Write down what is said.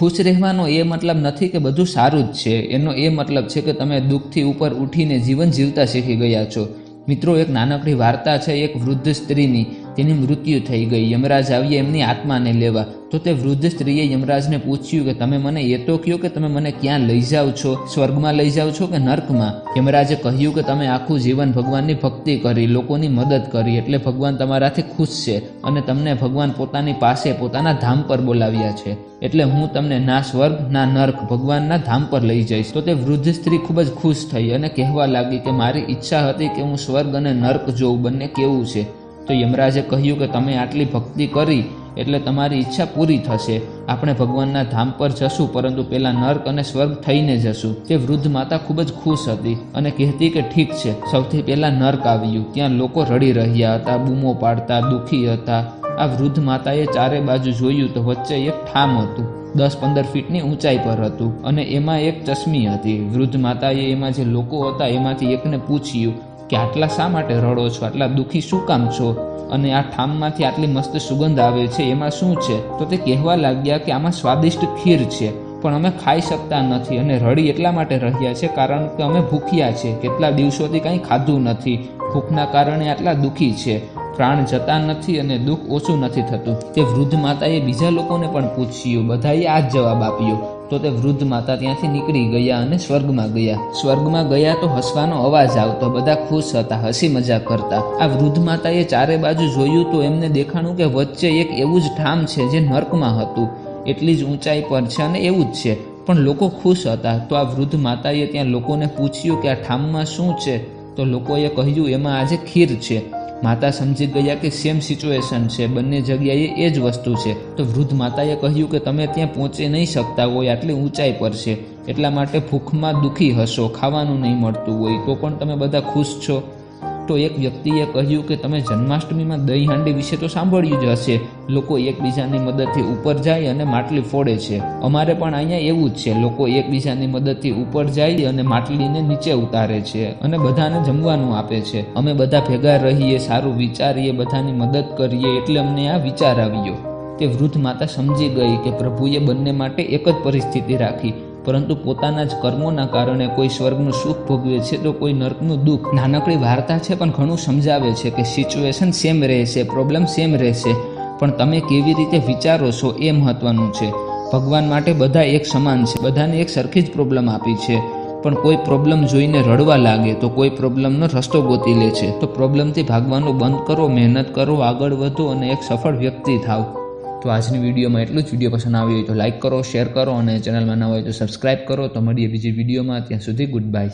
ખુશ રહેવાનો એ મતલબ નથી કે બધું સારું જ છે, એનો એ મતલબ છે કે તમે દુઃખથી ઉપર ઉઠીને જીવન જીવતા શીખી ગયા છો। મિત્રો, એક નાનકડી વાર્તા છે એક વૃદ્ધ સ્ત્રીની, તેની મૃત્યુ થઈ ગઈ। યમરાજ આવ્યા એમની આત્માને લેવા, તો તે વૃદ્ધ સ્ત્રીએ યમરાજને પૂછ્યું કે તમે મને એ તો કહો કે તમે મને ક્યાં લઈ જાઓ છો, સ્વર્ગમાં લઈ જાઓ છો કે નર્કમાં? યમરાજે કહ્યું કે તમે આખું જીવન ભગવાનની ભક્તિ કરી, લોકોની મદદ કરી, એટલે ભગવાન તમારાથી ખુશ છે અને તમને ભગવાન પોતાની પાસે પોતાના ધામ પર બોલાવ્યા છે, એટલે હું તમને ના સ્વર્ગ ના નર્ક ભગવાનના ધામ પર લઈ જઈશ। તો તે વૃદ્ધ સ્ત્રી ખૂબ જ ખુશ થઈ અને કહેવા લાગી કે મારી ઈચ્છા હતી કે હું સ્વર્ગ અને નર્ક જોઉં, બંને કેવું છે। તો યમરાજે કહ્યું કે તમે આટલી ભક્તિ કરી એટલે તમારી ઈચ્છા પૂરી થશે, આપણે ભગવાનના ધામ પર જશું, પરંતુ પેલા નર્ક અને સ્વર્ગ થઈને જશું। તે વૃદ્ધ માતા ખૂબ જ ખુશ હતી અને કહેતી કે ઠીક છે। સૌથી પહેલા નર્ક આવ્યું, ત્યાં લોકો રડી રહ્યા હતા, બૂમો પાડતા, દુઃખી હતા। આ વૃદ્ધ માતાએ ચારે બાજુ જોયું તો વચ્ચે એક ઠામ હતું, 10-15 ફીટની ઊંચાઈ પર હતું અને એમાં એક ચશ્મી હતી। વૃદ્ધ માતાએ એમાં જે લોકો હતા એમાંથી એકને પૂછ્યું કે આટલા શા માટે રડો છો, આટલા દુઃખી શું કામ છો, અને આ ઠામમાંથી આટલી મસ્ત સુગંધ આવે છે, એમાં શું છે? તો તે કહેવા લાગ્યા કે આમાં સ્વાદિષ્ટ ખીર છે, પણ અમે ખાઈ શકતા નથી અને રડી એટલા માટે રહ્યા છે કારણ કે અમે ભૂખ્યા છે, કેટલા દિવસોથી કંઈ ખાધું નથી, ભૂખના કારણે આટલા દુઃખી છે, પ્રાણ જતા નથી અને દુઃખ ઓછું નથી થતું। તે વૃદ્ધ માતાએ બીજા લોકોને પણ પૂછ્યું, બધાએ આ જ જવાબ આપ્યો। તો તે વૃદ્ધ માતા ત્યાંથી નીકળી ગયા અને સ્વર્ગમાં ગયા। સ્વર્ગમાં ગયા તો હસવાનો અવાજ આવતો, બધા ખુશ હતા, હસી મજાક કરતા। આ વૃદ્ધ માતાએ ચારે બાજુ જોયું તો એમને દેખાણું કે વચ્ચે એક એવું જ ઠામ છે જે નર્કમાં હતું, એટલી જ ઊંચાઈ પર છે અને એવું જ છે, પણ લોકો ખુશ હતા। તો આ વૃદ્ધ માતાએ ત્યાં લોકોને પૂછ્યું કે આ ઠામમાં શું છે? તો લોકોએ કહ્યું એમાં આજે ખીર છે। માતા સમજી ગયા કે સેમ સિચ્યુએશન છે, બંને જગ્યાએ એ જ વસ્તુ છે। તો વૃદ્ધ માતાએ કહ્યું કે તમે ત્યાં પહોંચી નહીં શકતા હોય, આટલી ઊંચાઈ પર છે, એટલા માટે ભૂખમાં દુઃખી હશો, ખાવાનું નહીં મળતું હોય, તો પણ તમે બધા ખુશ છો। તો એક વ્યક્તિએ કહ્યું કે તમે જન્માષ્ટમીમાં દહીં હાંડી વિશે તો સાંભળ્યું જ હશે, લોકો એકબીજાની મદદથી ઉપર જાય અને માટલી ફોડે છે, અમારે પણ અહીંયા એવું જ છે, લોકો એકબીજાની મદદથી ઉપર જાય અને માટલીને નીચે ઉતારે છે અને બધાને જમવાનું આપે છે। અમે બધા ભેગા રહીએ, સારું વિચારીએ, બધાની મદદ કરીએ, એટલે અમને આ વિચાર આવ્યો। તે વૃદ્ધ માતા સમજી ગઈ કે પ્રભુએ બંને માટે એક જ પરિસ્થિતિ રાખી, પરંતુ પોતાના જ કર્મોના કારણે કોઈ સ્વર્ગનું સુખ ભોગવે છે તો કોઈ નર્કનું દુઃખ। નાનકડી વાર્તા છે પણ ઘણું સમજાવે છે કે સિચ્યુએશન સેમ રહેશે, પ્રોબ્લેમ સેમ રહેશે, પણ તમે કેવી રીતે વિચારો છો એ મહત્વનું છે। ભગવાન માટે બધા એક સમાન છે, બધાને એક સરખી જ પ્રોબ્લેમ આપી છે, પણ કોઈ પ્રોબ્લેમ જોઈને રડવા લાગે તો કોઈ પ્રોબ્લેમનો રસ્તો ગોતી લે છે। તો પ્રોબ્લેમથી ભાગવાનું બંધ કરો, મહેનત કરો, આગળ વધો અને એક સફળ વ્યક્તિ થાવ। તો આજની વિડીયોમાં એટલું જ। વિડીયો પસંદ આવ્યો હોય તો લાઇક કરો, શેર કરો અને ચેનલમાં ન હોય તો સબસ્ક્રાઇબ કરો। તો મળીએ બીજી વિડીયોમાં, ત્યાં સુધી ગુડ બાય।